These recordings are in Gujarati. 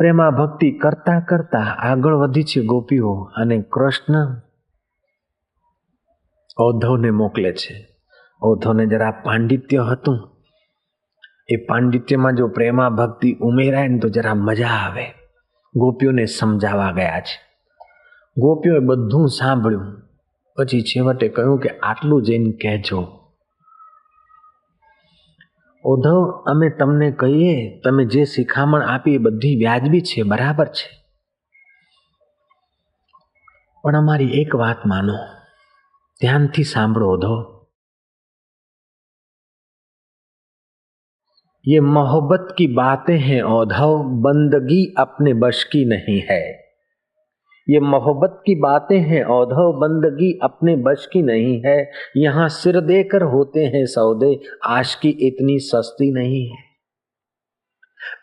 પ્રેમા ભક્તિ કરતા કરતા આગળ વધી છે ગોપીઓ, અને કૃષ્ણ ઔદ્ધવને મોકલે છે. ઔદ્ધવને જરા પાંડિત્ય હતું, એ પાંડિત્યમાં જો પ્રેમા ભક્તિ ઉમેરાય ને તો જરા મજા આવે. ગોપીઓને સમજાવવા ગયા છે. ગોપીઓએ બધું સાંભળ્યું, પછી છેવટે કહ્યું કે આટલું જઈને કહેજો. ઔદ્ધવ, અમે તમને કહીએ, તમે જે શિખામણ આપી એ બધી વ્યાજબી છે, બરાબર છે, પણ અમારી એક વાત માનો, ધ્યાનથી સાંભળો ઔદ્ધવ. ये मोहब्बत की बातें हैं औद्धव, बंदगी अपने बश की नहीं है. ये मोहब्बत की बातें हैं औद्धव, बंदगी अपने बश की नहीं है. यहाँ सिर देकर होते हैं सौदे, आशिकी इतनी सस्ती नहीं है.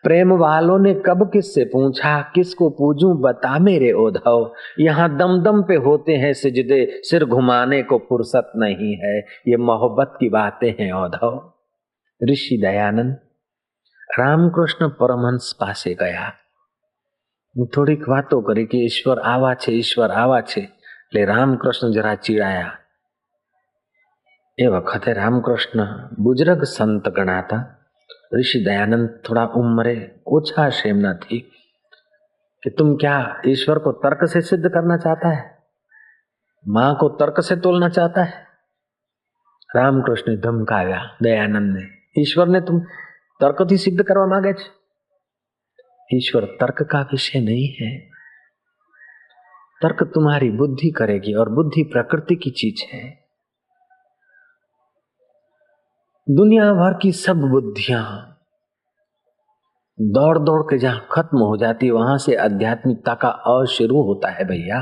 प्रेम वालों ने कब किससे पूछा, किसको पूजूं बता मेरे औद्धव. यहाँ दम दम पे होते हैं सिजदे, सिर घुमाने को फुर्सत नहीं है. ये मोहब्बत की बातें हैं औद्धव. ऋषि दयानंद રામકૃષ્ણ પરમહંસ પાસે ગયા. થોડીક વાતો કરી કે ઈશ્વર આવા છે, ઈશ્વર આવા છે, એટલે રામકૃષ્ણ જરા ચીડાયા. એ વખતે રામકૃષ્ણ બુજરગ સંત ગણાતા. ऋषि दयानंद थोड़ा उम्र ओछा हशे एमनाथी कि तुम क्या ईश्वर को तर्क से सिद्ध करना चाहता है, माँ को तर्क से तोलना चाहता है. रामकृष्ण धमकाव्या दयानंद ने, ईश्वर ने तुम तर्क थी सिद्ध करवा मांगे छे. ईश्वर तर्क का विषय नहीं है. तर्क तुम्हारी बुद्धि करेगी, और बुद्धि प्रकृति की चीज है. दुनिया भर की सब बुद्धियां दौड़ दौड़ के जहां खत्म हो जाती, वहां से आध्यात्मिकता का अ शुरू होता है भैया.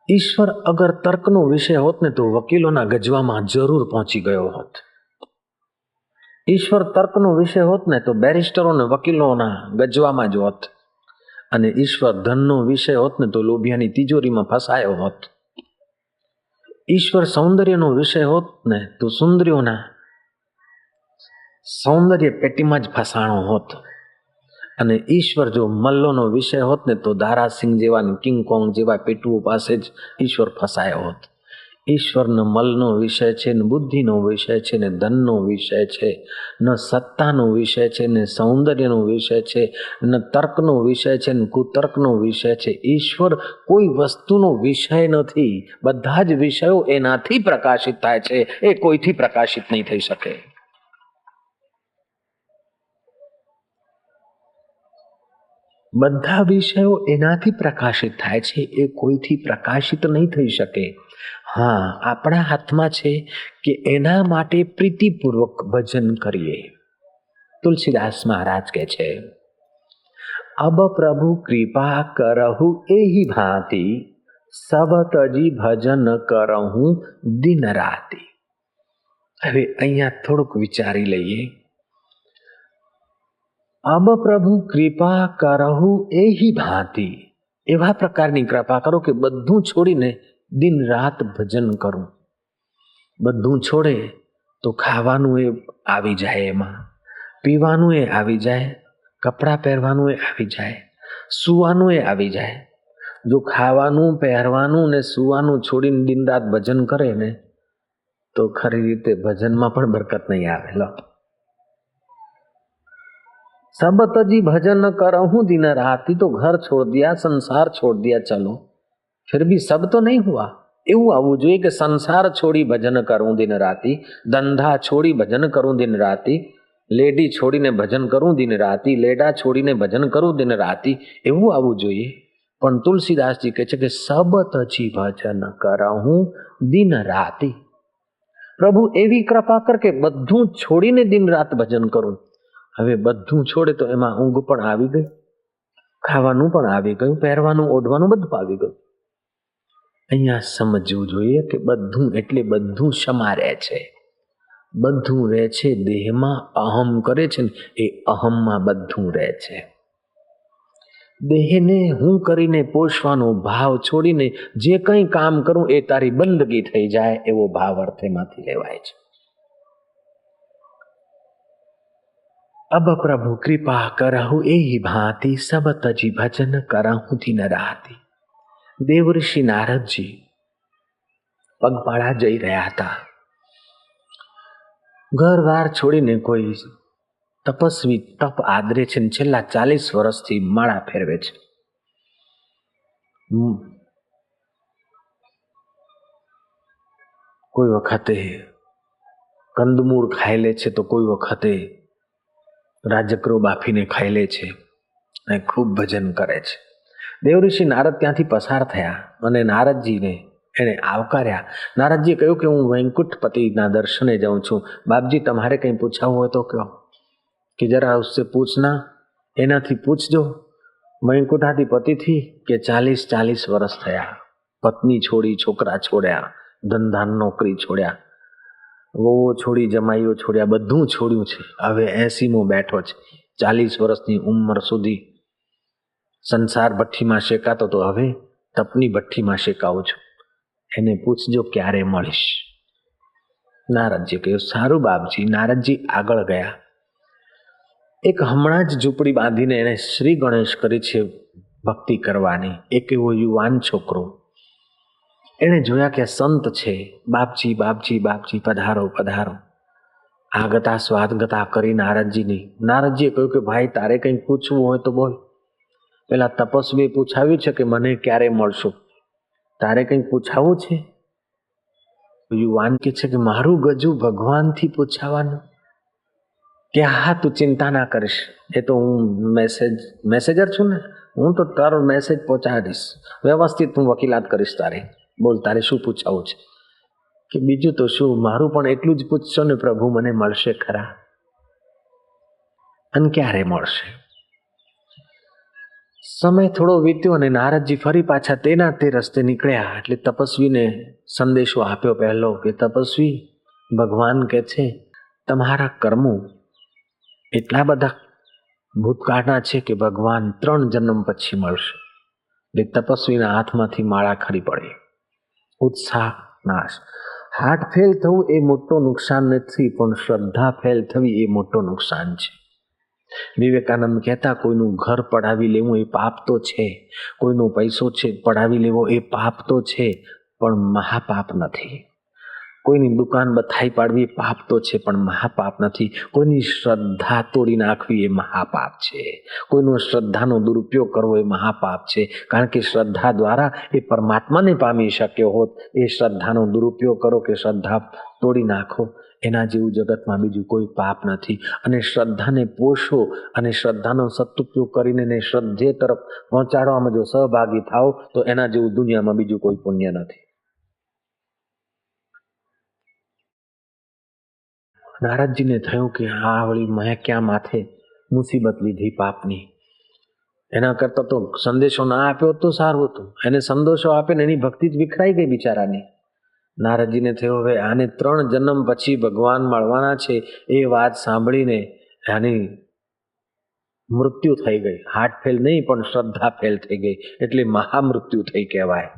ईश्वर अगर तर्कनो विषय होत ने तो वकीलोना गजवामां जरूर पहोंची गयो होत. ईश्वर तर्कनो विषय होत ने तो बेरिस्टरो ने वकीलोना गजवामां ज होत. अने ईश्वर धननो विषय होत ने तो लोभियानी तिजोरीमां फसायो होत. ईश्वर सौंदर्यनो विषय होत ने तो सुंदरीओना सौंदर्य पेटीमां ज फसाणो होत. अने ईश्वर जो मल्लोनो विषय होत ने तो दारा सिंह जेवा किंग कोंग जेवा पेटुओ पासे ज ईश्वर फसायो होत. ईश्वर न मलनो विषय छे, न बुद्धिनो विषय छे, न धननो विषय छे, न सत्तानो विषय छे, न सौंदर्यनो विषय छे, न तर्कनो विषय छे, न कुतर्कनो विषय छे. ईश्वर कोई वस्तुनो विषय नथी. बधा ज विषयो एनाथी प्रकाशित थाय छे, ए कोईथी प्रकाशित नहीं थई शके. બધા વિષયો એનાથી પ્રકાશિત થાય છે, એ કોઈથી પ્રકાશિત નહીં થઈ શકે. હા, આપણા હાથમાં છે કે એના માટે પ્રીતિપૂર્વક ભજન કરીએ. તુલસીદાસ મહારાજ કહે છે, અબ પ્રભુ કૃપા કરહુ એહી ભાંતિ, સબ તજી ભજન કરહું દિન રાતી. હવે અહીંયા થોડુંક વિચારી લઈએ. अब प्रभु कृपा करहु एही भांति, एवा प्रकारनी कृपा करो कि बधुं छोड़ीने दिन रात भजन करूं. बधुं छोड़े तो खावानुं ए आवी जाए, एमां पीवानुं ए आवी जाए, कपड़ा पहेरवानुं ए आवी जाए, सुवानुं ए आवी जाए. जो खावानुं पहेरवानुं ने सुवानुं छोड़ीने दिन रात भजन करे ने तो खरी रीते भजनमां पण बरकत नहीं आवे. लो, सब तजी भजन करहूं दिन राती, तो घर छोड़ दिया, संसार छोड़ दिया, चलो फिर भी सब तो नहीं हुआ. એવું આવવું જોઈએ કે સંસાર છોડી ભજન કરું દિન રાતી, ધંધા છોડી ભજન કરું દિન રાતી, લેડી છોડીને ભજન કરું દિન રાતી, લેડા છોડીને ભજન કરું દિન રાતી, એવું આવવું જોઈએ. પણ તુલસીદાસજી કહે છે કે સબ તજી ભજન કરહું દિન રાતી. પ્રભુ એવી કૃપા કર કે બધું છોડીને દિન રાત ભજન કરું. હવે બધું છોડે તો એમાં ઊંઘ પણ આવી ગઈ, ખાવાનું પણ આવી ગયું, પહેરવાનું ઓઢવાનું બધું આવી ગયું. અહીંયા સમજવું જોઈએ કે બધું એટલે બધું શમા રહે છે. બધું રહે છે દેહમાં. અહમ કરે છે ને એ અહમમાં બધું રહે છે. દેહને હું કરીને પોષવાનો ભાવ છોડીને જે કંઈ કામ કરું એ તારી બંદગી થઈ જાય, એવો ભાવ અર્થેમાંથી લેવાય છે. अब प्रभु कृपा करहु एही भांति सब तजी भजन करहु दिन राती। દેવઋષિ નારદજી પગપાળા જઈ રહ્યા હતા. ઘરવાર છોડીને કોઈ તપસ્વી તપ આદરે છે ને છેલ્લા 40 વર્ષથી માળા ફેરવે છે. કોઈ વખતે કંદમૂળ ખાઈ લે છે તો કોઈ વખતે રાજકરો બાફીને ખાઈ લે છે અને ખૂબ ભજન કરે છે. દેવઋષિ નારદ ત્યાંથી પસાર થયા અને નારદજીને એને આવકાર્યા. નારદજીએ કહ્યું કે હું વૈકુંઠપતિના દર્શને જાઉં છું. બાપજી તમારે કંઈ પૂછાવું હોય તો કહો. કે જરા ઉસસે પૂછના, એનાથી પૂછજો વૈકુંઠાધિપતિથી કે 40 વર્ષ થયા, પત્ની છોડી, છોકરા છોડ્યા, ધંધા નોકરી છોડ્યા, વહુઓ છોડી, જમાઈઓ છોડ્યા, બધું છોડ્યું છે. હવે 80મો બેઠો છે. 40 વર્ષની ઉંમર સુધી સંસાર ભઠ્ઠીમાં શેકાતો તો હવે તપની ભઠ્ઠીમાં શેકાવું છું. એને પૂછજો ક્યારે મળીશ. નારદજી કહ્યું સારું બાપજી. નારદજી આગળ ગયા. એક હમણાં જ ઝૂંપડી બાંધીને એને શ્રી ગણેશ કરી છે ભક્તિ કરવાની. એક એવો યુવાન છોકરો એને જોયા કે સંત છે. બાપજી બાપજી બાપજી પધારો પધારો. આગતા સ્વાગતા કરી નારદજીની. નારદજીએ કહ્યું કે ભાઈ તારે કંઈક પૂછવું હોય તો બોલ. પેલા તપસ્વીએ પૂછાવ્યું છે કે મને ક્યારે મળશો, તારે કંઈક પૂછાવું છે? યુવાન કે છે કે મારું ગજુ ભગવાનથી પૂછાવાનું. કે હા તું ચિંતા ના કરીશ, એ તો હું મેસેજર છું ને, હું તો તારો મેસેજ પહોંચાડીશ વ્યવસ્થિત. હું વકીલાત કરીશ તારે. બોલ તારે શું પૂછાવું છે? કે બીજું તો શું, મારું પણ એટલું જ પૂછશો ને પ્રભુ મને મળશે ખરા, અને ક્યારે મળશે? સમય થોડો વીત્યો અને નારદજી ફરી પાછા તેના તે રસ્તે નીકળ્યા. એટલે તપસ્વીને સંદેશો આપ્યો પહેલો કે તપસ્વી, ભગવાન કે છે તમારા કર્મો એટલા બધા ભૂતકાળના છે કે ભગવાન 3 જન્મ પછી મળશે. એટલે તપસ્વીના હાથમાંથી માળા ખરી પડી. ઉત્સાહ નાશ. હાર્ટ ફેલ થવું એ મોટો નુકસાન નથી, પણ શ્રદ્ધા ફેલ થવી એ મોટો નુકસાન છે. વિવેકાનંદ કહેતા કોઈનું ઘર પડાવી લેવું એ પાપ તો છે, કોઈનો પૈસો છે પડાવી લેવો એ પાપ તો છે, પણ મહાપાપ નથી. કોઈની દુકાન બથાઈ પાડવી પાપ તો છે, પણ મહાપાપ નથી. કોઈની શ્રદ્ધા તોડી નાખવી એ મહાપાપ છે. કોઈનો શ્રદ્ધાનો દુરુપયોગ કરવો એ મહાપાપ છે. કારણ કે શ્રદ્ધા દ્વારા એ પરમાત્માને પામી શક્યો હોત. એ શ્રદ્ધાનો દુરુપયોગ કરો કે શ્રદ્ધા તોડી નાખો, એના જેવું જગતમાં બીજું કોઈ પાપ નથી. અને શ્રદ્ધાને પોષો અને શ્રદ્ધાનો સદુપયોગ કરીને શ્રદ્ધે તરફ પહોંચાડવામાં જો સહભાગી થાઓ તો એના જેવું દુનિયામાં બીજું કોઈ પુણ્ય નથી. નારદજીને થયું કે આ વળી મેં ક્યાં માથે મુસીબત લીધી પાપની. એના કરતા તો સંદેશો ના આપ્યો તો સારું હતું. એને સંદેશો આપે ને એની ભક્તિ જ વિખરાઈ ગઈ બિચારાની. નારદજીને થયું હવે આને 3 જન્મ પછી ભગવાન મળવાના છે એ વાત સાંભળીને આની મૃત્યુ થઈ ગઈ. હાર્ટ ફેલ નહીં પણ શ્રદ્ધા ફેલ થઈ ગઈ, એટલે મહામૃત્યુ થઈ કહેવાય.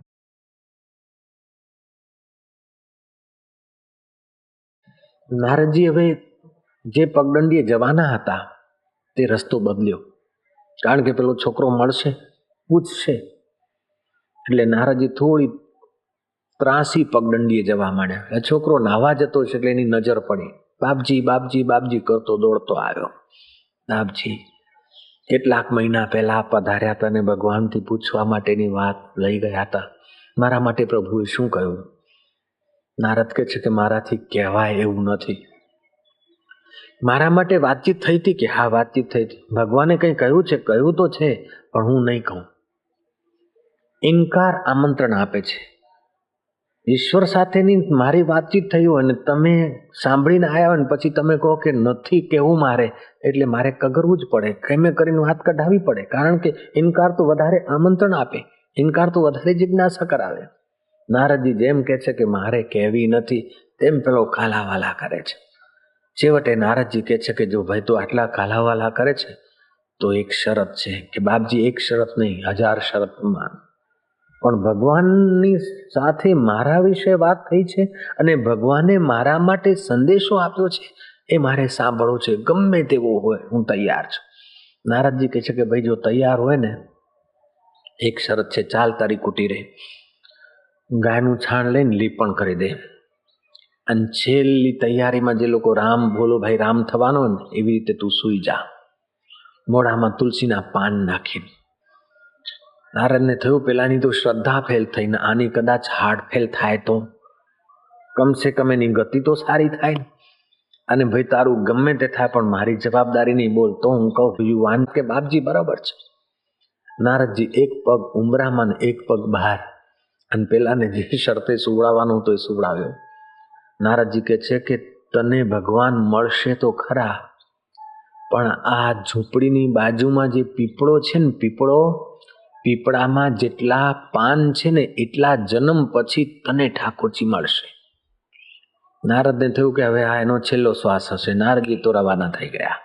નારદજી હવે જે પગદંડીએ જવાના હતા તે રસ્તો બદલ્યો. કારણ કે પેલો છોકરો મળશે, પૂછશે, એટલે નારદજી થોડી ત્રાસી પગદંડીએ જવા માંડ્યા. એ છોકરો નાવા જતો છે એટલે એની નજર પડી. બાપજી બાપજી બાપજી કરતો દોડતો આવ્યો. બાપજી કેટલાક મહિના પહેલા પધાર્યા હતા અને ભગવાનથી પૂછવા માટેની વાત લઈ ગયા હતા. મારા માટે પ્રભુએ શું કહ્યું? નારદ કહે છે કે મારાથી કહેવાય એવું નથી. મારા માટે વાતચીત થઈ હતી કે હા વાતચીત થઈ હતી. ભગવાને કંઈ કહ્યું છે? કહ્યું તો છે, પણ હું નહીં કહું. ઇનકાર આમંત્રણ આપે છે. ઈશ્વર સાથેની મારી વાતચીત થઈ હોય અને તમે સાંભળીને આવ્યા હોય ને પછી તમે કહો કે નથી કહેવું મારે, એટલે મારે કગરવું જ પડે, કેમે કરીને વાત કઢાવી પડે. કારણ કે ઇનકાર તો વધારે આમંત્રણ આપે, ઇનકાર તો વધારે જિજ્ઞાસા કરાવે. નારદજી જેમ કહે છે કે મારે કહેવી નથી, તેમ પેલો કાલાવાલા કરે છે. છેવટે નારદજી કહે છે કે જો ભાઈ તો આટલા કાલાવાલા કરે છે તો એક શરત છે. કે બાપજી એક શરત નહીં, 1000 શરત માન. પણ ભગવાનની સાથે મારા વિશે વાત થઈ છે અને ભગવાને મારા માટે સંદેશો આપ્યો છે, એ મારે સાંભળવું છે, ગમે તેવો હોય હું તૈયાર છું. નારદજી કહે છે કે ભાઈ જો તૈયાર હોય ને, એક શરત છે, ચાલ તારી કુટીરે, ગાયનું છાણ લઈને લીપણ કરી દે, અને છેલ્લી તૈયારીમાં જે લોકો રામ બોલો ભાઈ રામ થવાનો ને એવી રીતે તું સૂઈ જા, મોઢામાં તુલસીના પાન નાખીને. નારદને થયું પેલાની તો શ્રદ્ધા ફેલ થઈને આની કદાચ હાર્ટ ફેલ થાય તો કમસે કમ એની ગતિ તો સારી થાય. અને ભાઈ તારું ગમે તે થાય પણ મારી જવાબદારી નહીં, બોલ તો હું કહું યુવાન કે બાપજી બરાબર છે. નારદજી એક પગ ઉંબરામાં ને એક પગ બહાર, અને પેલાને જે શરતે સુવડાવવાનું તો એ સુવડાવ્યો. નારદજી કહે છે કે તને ભગવાન મળશે તો ખરા, પણ આ ઝૂંપડીની બાજુમાં જે પીપળો છે ને, પીપળામાં જેટલા પાન છે ને એટલા જન્મ પછી તને ઠાકોરજી મળશે. નારદને થયું કે હવે આ એનો છેલ્લો શ્વાસ હશે. નારદજી તો રવાના થઈ ગયા.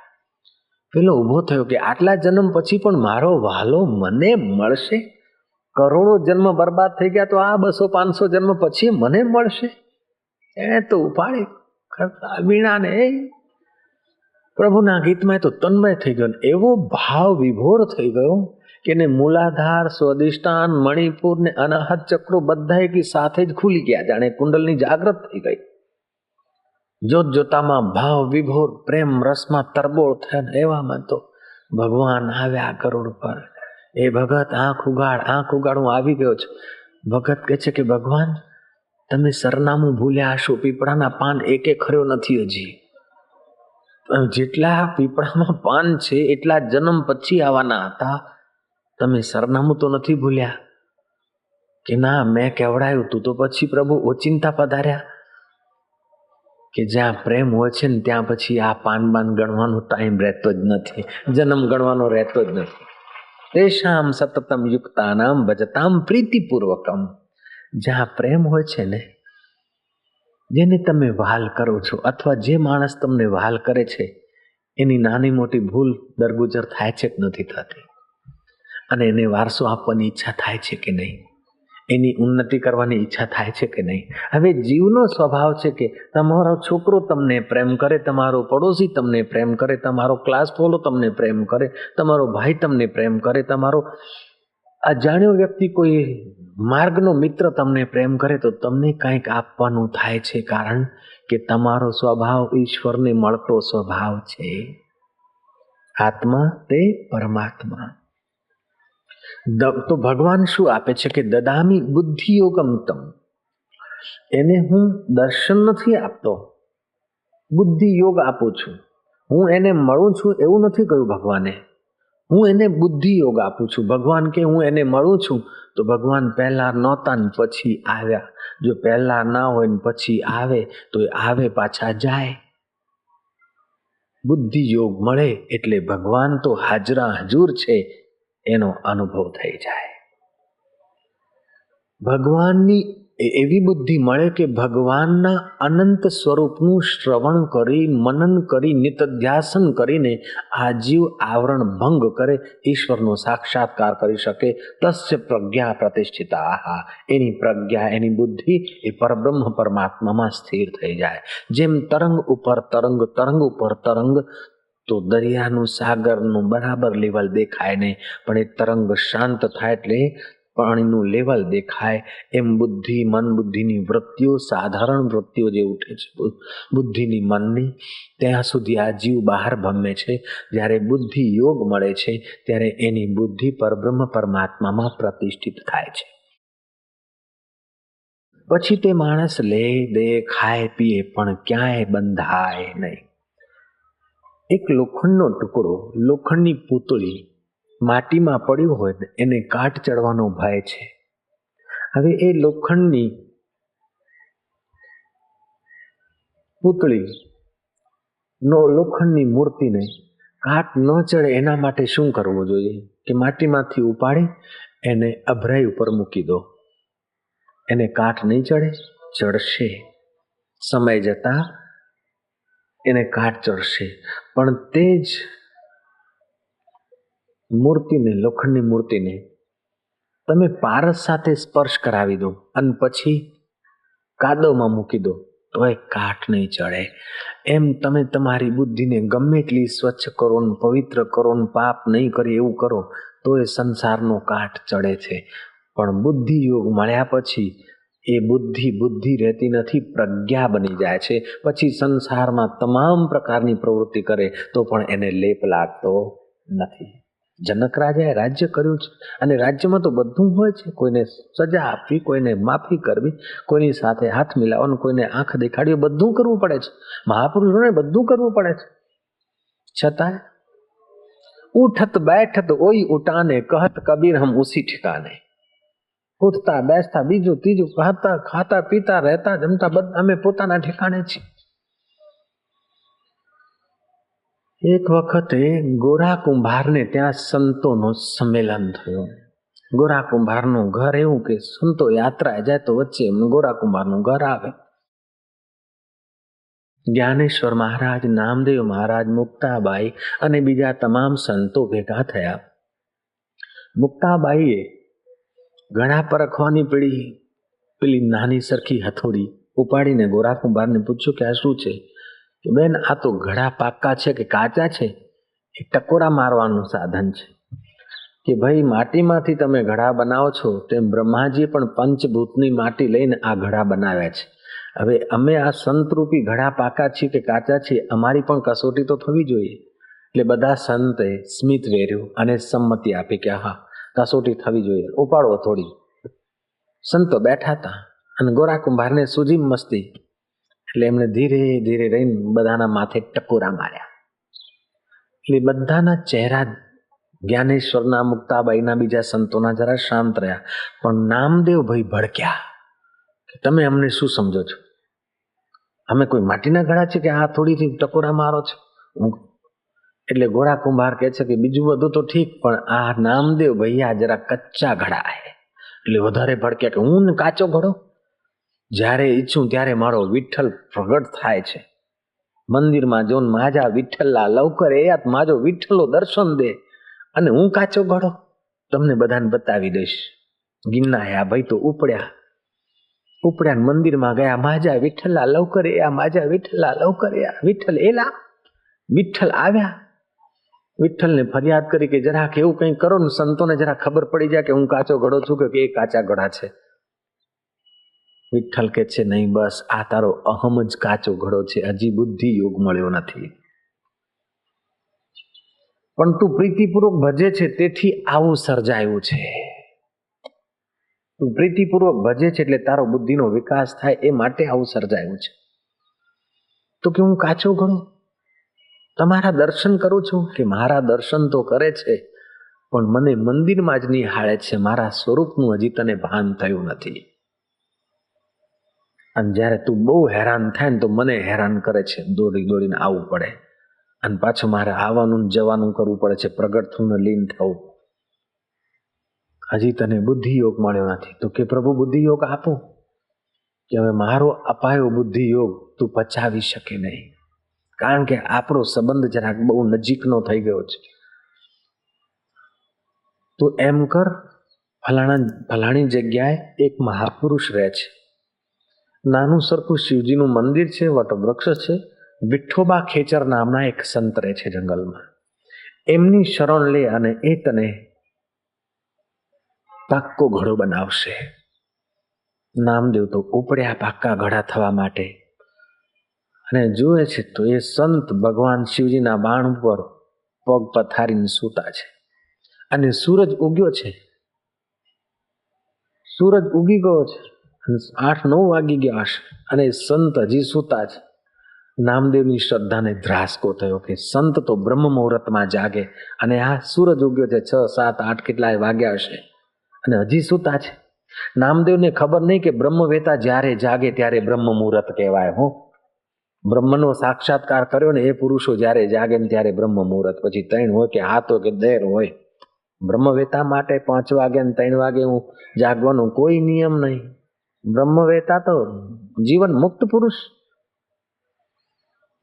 પેલો ઊભો થયો કે આટલા જન્મ પછી પણ મારો વાલો મને મળશે? કરોડો જન્મ બરબાદ થઈ ગયા તો આ 200-500 જન્મ પછી મને મળશે? એને તો ઉપાડી વીણાને પ્રભુના ગીતમાં તો તન્મય થઈ ગયો, એવો ભાવ વિભોર થઈ ગયો કે એને મૂલાધાર, સ્વધિષ્ઠાન, મણિપુર ને અનાહત ચક્રો બધા એકી સાથે જ ખુલી ગયા, જાણે કુંડલની જાગૃત થઈ ગઈ. જોત જોતામાં ભાવ વિભોર પ્રેમ રસમાં તરબોળ થયા. એવામાં તો ભગવાન આવ્યા ગરુડ પર. એ ભગત આંખ ઉગાડ, હું આવી ગયો છું. ભગત કહે છે કે ભગવાન તમે સરનામું ભૂલ્યા હશો, પીપળાના પાન એક ખર્યો નથી હજી. જેટલા પીપળામાં પાન છે એટલા જન્મ પછી આવવાના હતા, તમે સરનામું તો નથી ભૂલ્યા? કે ના, મેં કેવડાયું તું તો પછી પ્રભુ ઓચિંતા પધાર્યા. કે જ્યાં પ્રેમ હોય છે ને ત્યાં પછી આ પાન ગણવાનો ટાઈમ રહેતો જ નથી, જન્મ ગણવાનો રહેતો જ નથી. તેષામ સતતમ યુક્તાનામ ભજતામ પ્રીતિપૂર્વકમ. જ્યાં પ્રેમ હોય છે ને, જેને તમે વહાલ કરો છો અથવા જે માણસ તમને વહાલ કરે છે એની નાની મોટી ભૂલ દરગુજર થાય છે કે નથી થતી, અને એને વારસો આપવાની ઈચ્છા થાય છે કે નહીં, એની ઉન્નતિ કરવાની ઈચ્છા થાય છે કે નહીં. હવે જીવનો સ્વભાવ છે કે તમારો છોકરો તમને પ્રેમ કરે, તમારો પડોશી તમને પ્રેમ કરે, તમારો ક્લાસ ફોલો તમને પ્રેમ કરે, તમારો ભાઈ તમને પ્રેમ કરે, તમારો અજાણ્યો વ્યક્તિ કોઈ માર્ગનો મિત્ર તમને પ્રેમ કરે તો તમને કંઈક આપવાનું થાય છે, કારણ કે તમારો સ્વભાવ ઈશ્વરને મળતો સ્વભાવ છે. આત્મા તે પરમાત્મા. તો ભગવાન શું આપે છે કે દદામી બુદ્ધિ યોગમ તમ. એને હું દર્શન નથી આપતો, બુદ્ધિ યોગ આપું છું. હું એને મળું છું એવું નથી કહ્યું ભગવાને, હું એને બુદ્ધિ યોગ આપું છું. ભગવાન કે હું એને મળું છું તો ભગવાન પહેલા નહોતા ને પછી આવ્યા. જો પહેલા ના હોય ને પછી આવે તો એ આવે પાછા જાય. બુદ્ધિ યોગ મળે એટલે ભગવાન તો હાજરા હજુર છે એનો અનુભવ થઈ જાય. ભગવાનની એવી બુદ્ધિ મળે કે ભગવાનના અનંત સ્વરૂપનું શ્રવણ કરી, મનન કરી, નિત્યધ્યાસન કરીને આ જીવ આવરણ ભંગ કરે, ઈશ્વરનો સાક્ષાત્કાર કરી શકે. તસ્ય પ્રજ્ઞા પ્રતિષ્ઠિતા. એની પ્રજ્ઞા, એની બુદ્ધિ એ પરબ્રહ્મ પરમાત્મામાં સ્થિર થઈ જાય. જેમ તરંગ ઉપર તરંગ, તરંગ ઉપર તરંગ, તો દરિયાનું સાગરનું બરાબર લેવલ દેખાય નહીં, પણ એ તરંગ શાંત થાય એટલે પાણીનું લેવલ દેખાય. એમ બુદ્ધિ, મન બુદ્ધિની વૃત્તિઓ સાધારણ વૃત્તિઓ જે ઉઠે છે બુદ્ધિની, મનની, ત્યાં સુધી આ જીવ બહાર ભમે છે. જ્યારે બુદ્ધિ યોગ મળે છે ત્યારે એની બુદ્ધિ પરબ્રહ્મ પરમાત્મામાં પ્રતિષ્ઠિત થાય છે. પછી તે માણસ લે દે, ખાય પીએ, પણ ક્યાંય બંધાય નહીં. એક લોખંડનો ટુકડો, લોખંડની પૂતળી માટીમાં પડ્યું હોય ને એને કાટ ચડવાનો ભય છે. હવે એ લોખંડની પૂતળી લોખંડની મૂર્તિને કાટ ન ચડે એના માટે શું કરવું જોઈએ? કે માટીમાંથી ઉપાડી એને અભરાઈ ઉપર મૂકી દો. એને કાટ નહીં ચડે? ચડશે. સમય જતા એને કાટ ચડશે. પણ તે જ મૂર્તિને, લોખંડની મૂર્તિને તમે પારસ સાથે સ્પર્શ કરાવી દો અને પછી કાદવમાં મૂકી દો તોય કાઠ નહીં ચડે. એમ તમે તમારી બુદ્ધિને ગમે એટલી સ્વચ્છ કરો ને પવિત્ર કરો ને પાપ નહીં કરે એવું કરો તો એ સંસારનો કાઠ ચડે છે. પણ બુદ્ધિ યોગ મળ્યા પછી એ બુદ્ધિ રહેતી નથી, પ્રજ્ઞા બની જાય છે. પછી સંસારમાં તમામ પ્રકારની પ્રવૃત્તિ કરે તો પણ એને લેપ લાગતો નથી. જનક રાજાએ રાજ્ય કર્યું છે અને રાજ્યમાં તો બધું હોય છે. કોઈને સજા આપવી, કોઈને માફી કરવી, કોઈની સાથે હાથ મિલાવવાનું, કોઈને આંખ દેખાડવી, બધું કરવું પડે છે. મહાપુરુષોને બધું કરવું પડે છે. છતાં ઉઠત બેઠત ઓઈ ઉટાને, કહત કબીર હમ ઉસી ઠિકાને. ઉઠતા બેસતા બીજું ત્રીજું ખાતા ખાતા પીતા રહેતા જમતા બધા અમે પોતાના ઠેકાણે છીએ. એક વખતે ગોરા કુંભારને ત્યાં સંતોનો સંમેલન થયો. ગોરા કુંભારનું ઘર એવું કે સંતો યાત્રાએ જાય તો વચ્ચે ગોરા કુંભારનું ઘર આવે. જ્ઞાનેશ્વર મહારાજ, નામદેવ મહારાજ, મુક્તાબાઈ અને બીજા તમામ સંતો ભેગા થયા. મુક્તાબાઈએ ઘણા પરખવાની પેલી નાની સરખી હથોડી ઉપાડીને ગોરા કુંભારને પૂછ્યું કે આ શું છે? કે બેન, આ તો ઘડા પાકા છે કે કાચા છે? એ ટકોરા મારવાનું સાધન છે. કે ભાઈ, માટીમાંથી તમે ઘડા બનાવો છો તેમ બ્રહ્માજીએ પણ પંચભૂતની માટી લઈને આ ઘડા બનાવ્યા છે. હવે અમે આ સંતરૂપી ઘડા પાકા છીએ કે કાચા છીએ, અમારી પણ કસોટી તો થવી જોઈએ. એટલે બધા સંતે સ્મિત વેર્યું અને સંમતિ આપી કે હા, કસોટી થવી જોઈએ, ઉપાડો થોડી. સંતો બેઠા હતા અને ગોરા કુંભારને સૂજી મસ્તી એટલે એમણે ધીરે ધીરે રહીને બધાના માથે ટકોરા માર્યા. એટલે બધાના ચહેરા જ્ઞાનેશ્વરના, મુક્તાબાઈના, બીજા સંતોના જરા શાંત રહ્યા. પણ નામદેવ ભાઈ ભડક્યા કે તમે અમને શું સમજો છો? અમે કોઈ માટીના ઘડા છે કે આ થોડીથી ટકોરા મારો છો? એટલે ગોરા કુંભાર કહે છે કે બીજું બધું તો ઠીક, પણ આ નામદેવ ભૈયા જરા કચ્ચા ઘડા હે. એટલે વધારે ભડક્યા કે હું ને કાચો ઘડો? જ્યારે ઈચ્છું ત્યારે મારો વિઠ્ઠલ પ્રગટ થાય છે. મંદિરમાં જોન માજા વિઠ્ઠલા લવકર એયાત માજો વિઠ્ઠલો દર્શન દે, અને હું કાચો ઘડો? તમને બધાને બતાવી દઈશ. ગિન્નાયા ભાઈ તો ઉપડ્યા મંદિરમાં ગયા. માજા વિઠ્ઠલા લવકર એયા, માજા વિઠ્ઠલા લવકર એયા. વિઠ્ઠલ એલા, વિઠ્ઠલ આવ્યા. વિઠ્ઠલને ફરિયાદ કરી કે જરાક એવું કંઈ કરો ને સંતોને જરા ખબર પડી જાય કે હું કાચો ઘડો છું કે એ કાચા ઘડા છે. વિઠ્ઠલ કે છે નહીં, બસ આ તારો અહમ જ કાચો ઘડો છે, હજી બુદ્ધિ યોગ મળ્યો નથી. પણ તું પ્રીતિપૂર્વક ભજે છે તેથી આવું સર્જાયું છે. તું પ્રીતિપૂર્વક ભજે છે એટલે તારો બુદ્ધિનો વિકાસ થાય એ માટે આવું સર્જાયું છે. તો કે હું કાચો ઘડો તમારા દર્શન કરું છું? કે મારા દર્શન તો કરે છે પણ મને મંદિરમાં જ નિહાળે છે, મારા સ્વરૂપનું હજી તને ભાન થયું નથી. અને જ્યારે તું બહુ હેરાન થાય ને તો મને હેરાન કરે છે, દોડીને આવવું પડે અને પાછું મારે આવવાનું જવાનું કરવું પડે છે, પ્રગટ થવું લીન થવું. હજી તને બુદ્ધિ યોગ મળ્યો નથી. તો કે પ્રભુ બુદ્ધિ યોગ આપો. કે હવે મારો અપાયો બુદ્ધિ યોગ તું પચાવી શકે નહીં, કારણ કે આપણો સંબંધ જરાક બહુ નજીકનો થઈ ગયો છે. તું એમ કર, ફલાણી જગ્યાએ એક મહાપુરુષ રહે છે, નાનું સરખું શિવજીનું મંદિર છે, વટવૃક્ષ છે, વિઠ્ઠોબા ખેચર નામના એક સંત રહે છે જંગલમાં. એમની શરણ લે અને એ તને પાક્કો ઘડો બનાવશે. નામદેવ તો ઉપડ્યા પાક્કા ઘડા થવા માટે અને જુએ છે તો એ સંત ભગવાન શિવજીના બાણ ઉપર પગ પથારીને સૂતા છે અને સૂરજ ઉગ્યો છે. સૂરજ ઉગી ગયો છે, 8-9 વાગી ગયા હશે અને સંત હજી સૂતા છે. નામદેવની શ્રદ્ધાને ધ્રાસકો થયો કે સંત તો બ્રહ્મ મુહૂર્તમાં જાગે અને આ સૂરજ ઉગ્યો છે 6, 7, 8 કેટલાય વાગ્યા હશે અને હજી સૂતા છે. નામદેવને ખબર નહીં કે બ્રહ્મવેતા જ્યારે જાગે ત્યારે બ્રહ્મ મુહૂર્ત કહેવાય. બ્રહ્મનો સાક્ષાત્કાર કર્યો ને એ પુરુષો જ્યારે જાગે ને ત્યારે બ્રહ્મ મુહૂર્ત. પછી 3 હોય કે 7 હોય કે 10 હોય, બ્રહ્મવેતા માટે 5 વાગે ને 3 વાગે હું જાગવાનો કોઈ નિયમ નહીં. બ્રહ્મવેતા તો જીવન મુક્ત પુરુષ.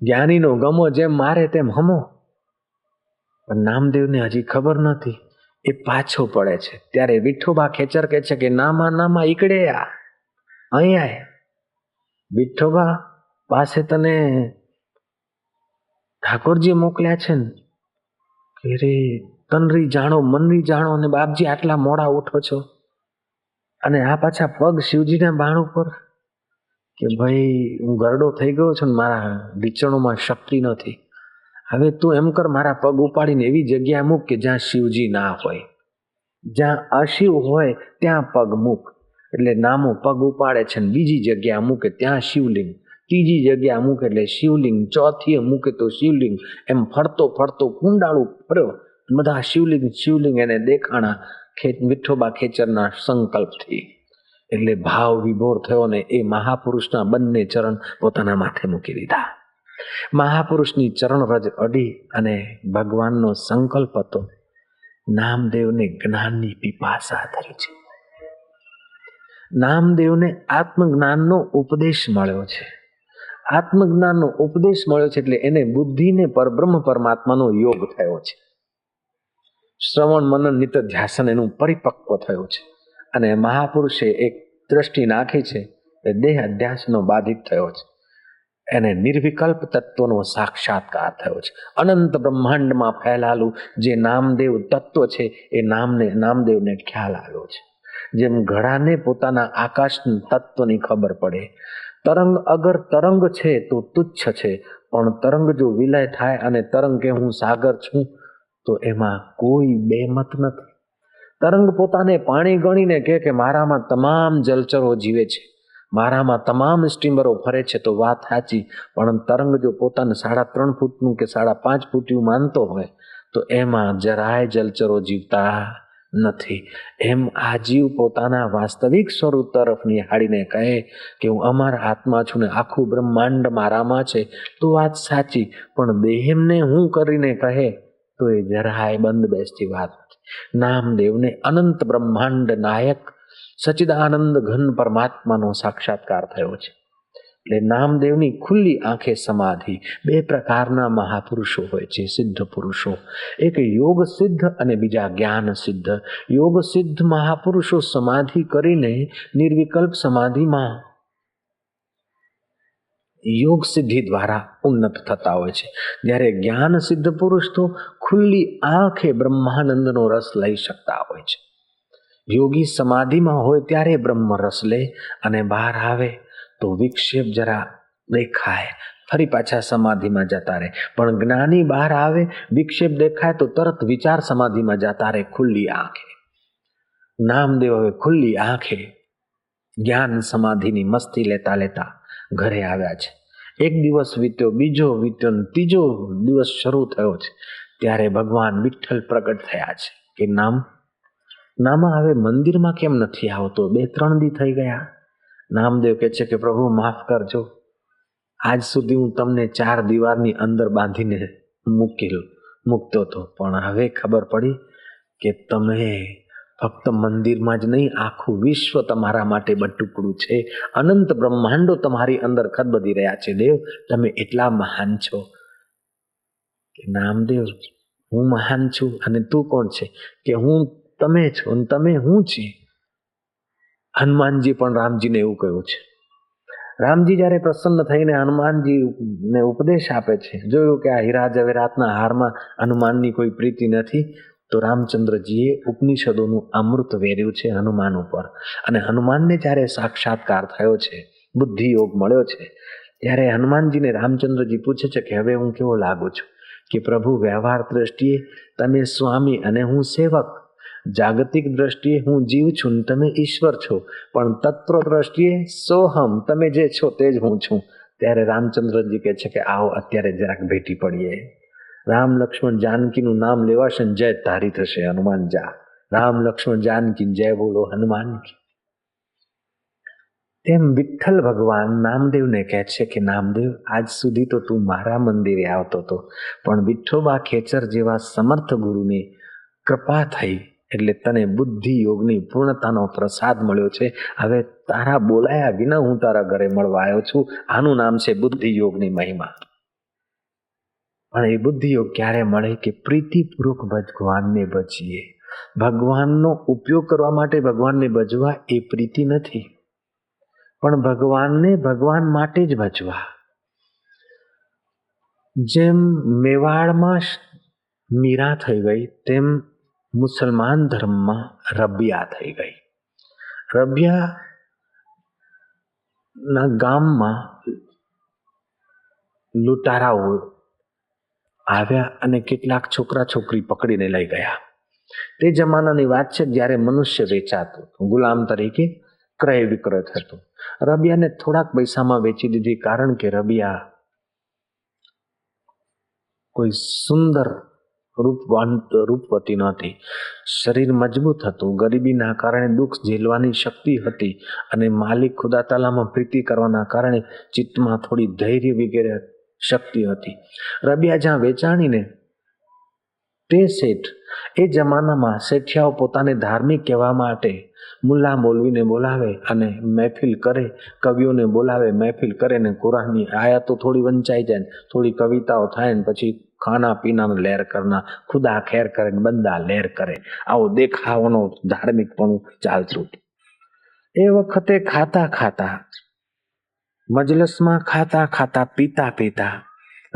જ્ઞાનીનો ગમો જેમ મારે તેમ હમો. પણ નામદેવને હજી ખબર નથી, એ પાછો પડે છે. ત્યારે વિઠ્ઠોબા ખેચર કહે છે કે નામા ઈકડે અહીંયા. વિઠ્ઠોબા પાસે તને ઠાકોરજી મોકલ્યા છે ને કે રે તનરી જાણો મનરી જાણો, અને બાપજી આટલા મોડા ઉઠો છો અને આ પાછા પગ શિવજીના બાણ ઉપર, કે ભાઈ હું ગરડો થઈ ગયો છું ને મારા ઢીચણોમાં શક્તિ નથી, હવે તું એમ કર મારા પગ ઉપાડીને એવી જગ્યા મૂક કે જ્યાં શિવજી ના હોય, જ્યાં અશિવ હોય ત્યાં પગ મૂક. એટલે નામો પગ ઉપાડે છે ને બીજી જગ્યા મૂકે ત્યાં શિવલિંગ, ત્રીજી જગ્યા મૂકે એટલે શિવલિંગ, ચોથી મૂકે તો શિવલિંગ, એમ ફરતો ફરતો કુંડાળું ફર્યો, બધા શિવલિંગ શિવલિંગ એને દેખાણા વિઠ્ઠોબા ખેચરના સંકલ્પથી. એટલે ભાવ વિભોર થયો ને એ મહાપુરુષના બંને ચરણ પોતાના માથે મૂકી દીધા. મહાપુરુષની ચરણ રજ અડી અને ભગવાનનો સંકલ્પ હતો. નામદેવને જ્ઞાનની પીપાસા ધરી છે. નામદેવને આત્મજ્ઞાનનો ઉપદેશ મળ્યો છે. આત્મજ્ઞાનનો ઉપદેશ મળ્યો છે એટલે એને બુદ્ધિને પરબ્રહ્મ પરમાત્માનો યોગ થયો છે. શ્રવણ મનન નિત્યધ્યાસન એનું પરિપક્વ થયું છે. અને મહાપુરુષે એક દ્રષ્ટિ નાખી છે એ દેહ અધ્યાસનો બાધિત થયો છે. એને નિર્વિકલ્પ તત્વનો સાક્ષાત્કાર થયો છે. અનંત બ્રહ્માંડમાં ફેલાયેલું જે નામદેવ તત્વ છે એ નામદેવને ખ્યાલ આવ્યો છે. જેમ ઘડાને પોતાના આકાશ તત્વની ખબર પડે. તરંગ અગર તરંગ છે તો તુચ્છ છે, પણ તરંગ જો વિલય થાય અને તરંગ કે હું સાગર છું તો એમાં કોઈ બેમત નથી. તરંગ પોતાને પાણી ગણીને કે મારામાં તમામ જલચરો જીવે છે, મારામાં તમામ સ્ટીમરો ફરે છે, તો વાત સાચી. પણ તરંગ જો પોતાને 3.5 ફૂટનું કે 5.5 ફૂટિયું માનતો હોય તો એમાં જરાય જલચરો જીવતા નથી. એમ આ જીવ પોતાના વાસ્તવિક સ્વરૂપ તરફ નિહાળીને કહે કે હું અમારા આત્મા છું ને આખું બ્રહ્માંડ મારામાં છે, તો વાત સાચી. પણ દેહને હું કરીને કહે તો એ જરાય બંધ બેસતી વાત. નામદેવને અનંત બ્રહ્માંડ નાયક સચ્ચિદાનંદ ઘન પરમાત્માનો સાક્ષાત્કાર થયો છે. એટલે નામદેવની ખુલ્લી આંખે સમાધિ. 2 પ્રકારના મહાપુરુષો હોય છે, સિદ્ધ પુરુષો. એક યોગ સિદ્ધ અને બીજા જ્ઞાન સિદ્ધ. યોગ સિદ્ધ મહાપુરુષો સમાધિ કરીને નિર્વિકલ્પ સમાધિમાં યોગ સિદ્ધિ દ્વારા ઉન્નત થતા હોય છે. જ્યારે જ્ઞાન સિદ્ધ પુરુષ તો ખુલ્લી આંખે બ્રહ્માનંદનો રસ લઈ શકતા હોય છે. યોગી સમાધિમાં હોય ત્યારે બ્રહ્મ રસ લે અને બહાર આવે તો વિક્ષેપ જરા દેખાય, ફરી પાછા સમાધિમાં જતા રહે. પણ જ્ઞાની બહાર આવે, વિક્ષેપ દેખાય તો તરત વિચાર સમાધિમાં જતા રહે ખુલ્લી આંખે. નામદેવ હવે ખુલ્લી આંખે જ્ઞાન સમાધિની મસ્તી લેતા લેતા ઘરે આવ્યા છે. એક દિવસ વીત્યો, બીજો વીત્યો, ત્રીજો દિવસ શરૂ થયો છે. ત્યારે ભગવાન વિઠ્ઠલ પ્રગટ થયા છે કે નામા હવે મંદિરમાં કેમ નથી આવતો? 2-3 દી થઈ ગયા. નામદેવ કહે છે કે પ્રભુ માફ કરજો, આજ સુધી હું તમને 4 દીવારની અંદર બાંધીને મૂકતો હતો, પણ હવે ખબર પડી કે તમે ફક્ત મંદિરમાં જ નહીં, આખું વિશ્વ તમારા માટે બટુકડું છે. અનંત બ્રહ્માંડો તમારી અંદર ખદબદી રહ્યા છે. દેવ તમે એટલા મહાન છો. કે નામદેવ હું મહાન છું અને તું કોણ છે? કે હું તમે છો અને તમે હું છીએ. હનુમાનજી પણ રામજીને એવું કહ્યું છે. રામજી જ્યારે પ્રસન્ન થઈને હનુમાનજીને ઉપદેશ આપે છે, જોયું કે આ હીરા જવેરાતના હારમાં હનુમાનની કોઈ પ્રીતિ નથી, તો રામચંદ્રજીએ ઉપનિષદોનું અમૃત વેર્યું છે હનુમાન ઉપર. અને હનુમાનને જ્યારે સાક્ષાત્કાર થયો છે, બુદ્ધિ યોગ મળ્યો છે, ત્યારે હનુમાનજીને રામચંદ્રજી પૂછે છે કે હવે હું કેવો લાગુ છું? કે પ્રભુ વ્યવહાર દ્રષ્ટિએ તમે સ્વામી અને હું સેવક, જાગતિક દ્રષ્ટિએ હું જીવ છું ને તમે ઈશ્વર છો, પણ તત્વ દ્રષ્ટિએ સોહમ, તમે જે છો તે જ હું છું. ત્યારે રામચંદ્રજી કહે છે કે આવો અત્યારે જરાક ભેટી પડીએ. રામ લક્ષ્મણ જાનકીનું નામ લેવાશે ને જય ધારી થશે. હનુમાન જા, રામ લક્ષ્મણ જાનકી જય બોલો હનુમાન કી. તેમ વિઠ્ઠલ ભગવાન નામદેવને કહે છે કે નામદેવ આજ સુધી તો તું મારા મંદિરે આવતો હતો, પણ વિઠ્ઠોબા ખેચર જેવા સમર્થ ગુરુની કૃપા થઈ એટલે તને બુદ્ધિ યોગની પૂર્ણતાનો પ્રસાદ મળ્યો છે. હવે તારા બોલાયા વિના હું તારા ઘરે મળવા આવ્યો છું. આનું નામ છે બુદ્ધિ યોગની મહિમા. પણ એ બુદ્ધિ યોગ ક્યારે મળે? કે પ્રીતિપૂર્વક ભગવાનને ભજીએ. ભગવાનનો ઉપયોગ કરવા માટે ભગવાનને ભજવા એ પ્રીતિ નથી, પણ ભગવાનને ભગવાન માટે જ ભજવા. જેમ મેવાડમાં મીરા થઈ ગઈ તેમ મુસલમાન ધર્મમાં રબિયા થઈ ગઈ. રબિયા ના ગામમાં લૂંટારાઓ આવ્યા અને કેટલાક છોકરા છોકરી પકડીને લઈ ગયા. તે જમાનાની વાત છે જ્યારે મનુષ્ય વેચાતું, ગુલામ તરીકે ક્રય વિક્રય થતો. રબિયાને થોડાક પૈસામાં વેચી દીધી, કારણ કે રબિયા કોઈ સુંદર રૂપવતી નહોતી. શરીર મજબૂત હતું, ગરીબીના કારણે દુઃખ ઝેલવાની શક્તિ હતી અને માલિક ખુદા તાલામાં પ્રીતિ કરવાના કારણે ચિત્તમાં થોડી ધૈર્ય વગેરે શક્તિ હતી. રબિયા જ્યાં વેચાણીને તે શેઠ, એ જમાનામાં શેઠિયાઓ પોતાને ધાર્મિક કહેવા માટે મુલ્લા મૌલવીને બોલાવે અને મહેફિલ કરે, કવિઓને બોલાવે, મહેફિલ કરે ને કુરાનની આયાતો થોડી વંચાઈ જાય, થોડી કવિતાઓ થાય ને પછી ખાના પીનાનો લહેર કરના, ખુદા ખેર કરે ને બંદા લહેર કરે, આવો દેખાવાનો ધાર્મિક પણ ચાલતું. એ વખતે ખાતા ખાતા, મજલસમાં ખાતા ખાતા, પીતા પીતા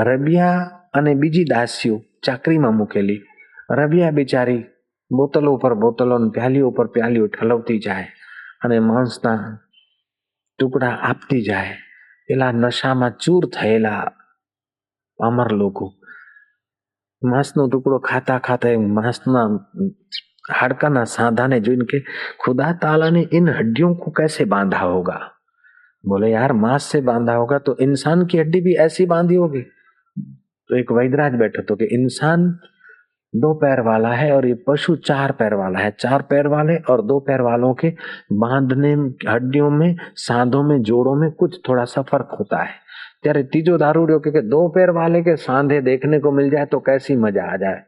રબિયા અને બીજી દાસીઓ ચાકરીમાં મૂકેલી. રબિયા બિચારી બોતલો ઉપર બોતલો, પ્યાલીઓ ઉપર પ્યાલીઓ ઠલવતી જાય અને માંસના ટુકડા આપતી જાય. પેલા નશામાં ચૂર થયેલા અમર લોકો માંસનો ટુકડો ખાતા ખાતા એ માંસના हाड़का सांधा ने जोइन के खुदा ताला ने इन हड्डियों को कैसे बांधा होगा. बोले यार मांस से बांधा होगा तो इंसान की हड्डी भी ऐसी बांधी होगी. तो एक वैदराज बैठा तो कि इंसान 2 पैर वाला है और ये पशु 4 पैर वाला है. 4 पैर वाले और 2 पैर वालों के बांधने हड्डियों में, सांधों में, जोड़ों में कुछ थोड़ा सा फर्क होता है. ત્યારે ત્રીજો દારૂડિયો કે 2 पैर वाले के सांधे देखने को मिल जाए तो कैसी मजा आ जाए.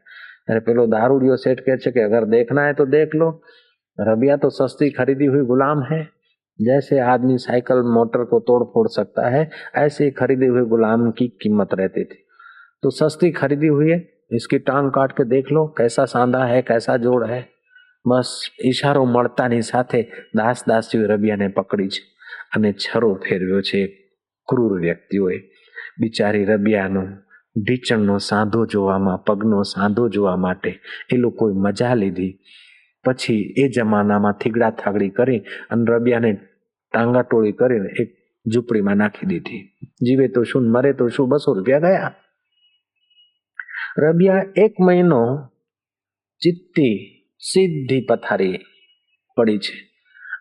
ત્યારે પેલો દારૂડિયો सेठ कहे છે કે अगर देखना है तो देख लो. रबिया तो सस्ती खरीदी हुई गुलाम है. जैसे आदमी साइकिल मोटर को तोड़ फोड़ सकता है, ऐसे ही खरीदे हुए गुलाम की कीमत रहती थी. तो सस्ती खरीदी हुई है, इसकी टांग काट के देख लो कैसा सांधा है, कैसा जोड़ है. बस ઈશારો મળતાની સાથે દાસ દાસીઓ રબિયાને પકડી છે અને છરો ફેરવ્યો છે ક્રૂર વ્યક્તિઓએ. બિચારી રબિયાનો ઢીચણનો સાંધો જોવામાં, પગનો સાંધો જોવા માટે એ લોકોએ મજા લીધી. પછી એ જમાનામાં થીગડા થાગડી કરી અને રબિયાને ટાંગાટોળી કરીને એક ઝૂંપડીમાં નાખી દીધી. જીવે તો શું, મરે તો શું, 200 રૂપિયા ગયા. રબિયા 1 મહિનો ચિત્તી સીધી પથારી પડી છે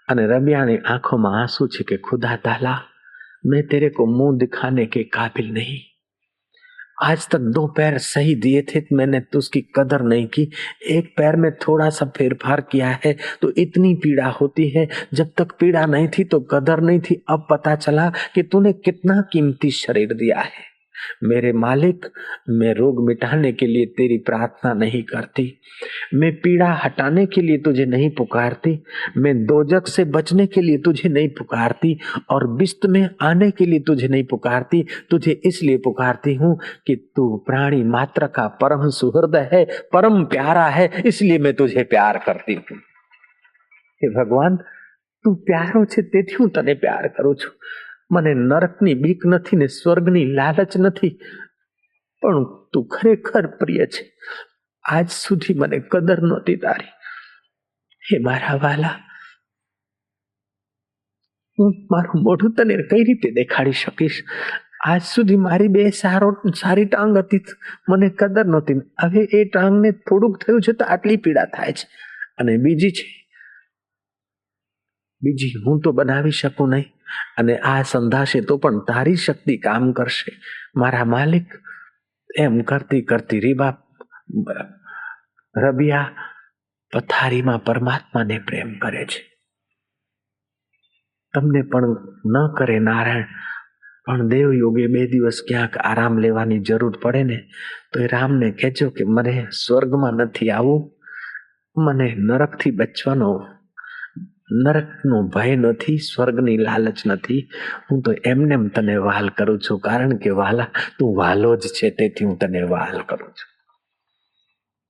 અને રબિયાની આંખોમાં આંસુ છે કે खुदा ताला, मैं तेरे को मुंह दिखाने के काबिल नहीं. आज तक 2 पैर सही दिए थे, मैंने तो उसकी कदर नहीं की. 1 पैर में थोड़ा सा फेरफार किया है तो इतनी पीड़ा होती है. जब तक पीड़ा नहीं थी तो कदर नहीं थी. अब पता चला कि तूने कितना कीमती शरीर दिया है. मेरे मालिक, मैं रोग मिटाने के लिए तेरी प्रार्थना नहीं करती, मैं पीड़ा हटाने के लिए तुझे नहीं पुकारती, मैं दोजख से बचने के लिए तुझे नहीं पुकारती और बिस्त में आने के लिए तुझे नहीं पुकारती. तुझे इसलिए पुकारती हूँ कि तू प्राणी मात्र का परम सुहृद है, परम प्यारा है, इसलिए मैं तुझे प्यार करती हूँ. हे भगवान, तू प्यारो छे तेथी हूँ तने प्यार करूँ छूं. મને નરકની બીક નથી ને સ્વર્ગની લાલચ નથી, પણ તું ખરેખર પ્રિય છે. આજ સુધી મને કદર નહોતી તારી. હે મારા વાલા, હું મારું મોઢું તને કઈ રીતે દેખાડી શકીશ? આજ સુધી મારી 2 સારી ટાંગ હતી, મને કદર નહોતી. હવે એ ટાંગને થોડુંક થયું છે તો આટલી પીડા થાય છે. અને બીજી હું તો બનાવી શકું નહીં, અને આ સંધાશે તો પણ તારી શક્તિ કામ કરશે. મારા માલિક, એમ કરતી કરતી રબિયા પથારીમાં પરમાત્માને પ્રેમ કરે છે. તમને પણ ન કરે નારાયણ, પણ દેવ યોગે 2 દિવસ ક્યાંક આરામ લેવાની જરૂર પડે ને તો એ રામને કહેજો કે મને સ્વર્ગમાં નથી આવવું, મને નરકથી બચવાનો, નરકનો ભય નથી, સ્વર્ગની લાલચ નથી. હું તો એમને તને વહાલ કરું છું, કારણ કે વાલા તું વાલો જ છે, તેથી હું તને વહાલ કરું છું.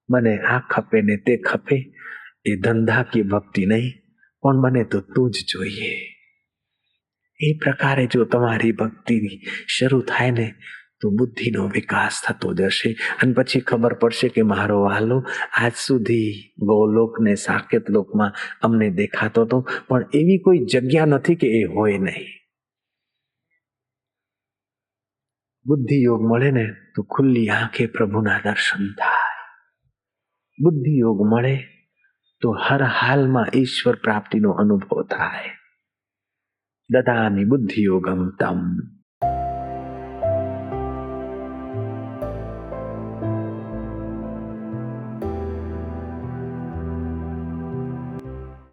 મને આ ખપે ને તે ખપે એ ધંધા की ભક્તિ નહીં, પણ મને તો તું જ જોઈએ. એ પ્રકારે જો તમારી ભક્તિ શરૂ થાય ને તો બુદ્ધિનો વિકાસ થતો જશે અને પછી ખબર પડશે કે મારો વાલો આજ સુધી ગોલોક ને સાકેત લોકમાં અમને દેખાતો હતો, પણ એવી કોઈ જગ્યા નથી કે એ હોય નહીં. બુદ્ધિ યોગ મળે ને તો ખુલ્લી આંખે પ્રભુના દર્શન થાય. બુદ્ધિ યોગ મળે તો હર હાલમાં ઈશ્વર પ્રાપ્તિનો અનુભવ થાય. દદામિ બુદ્ધિ યોગમ તમ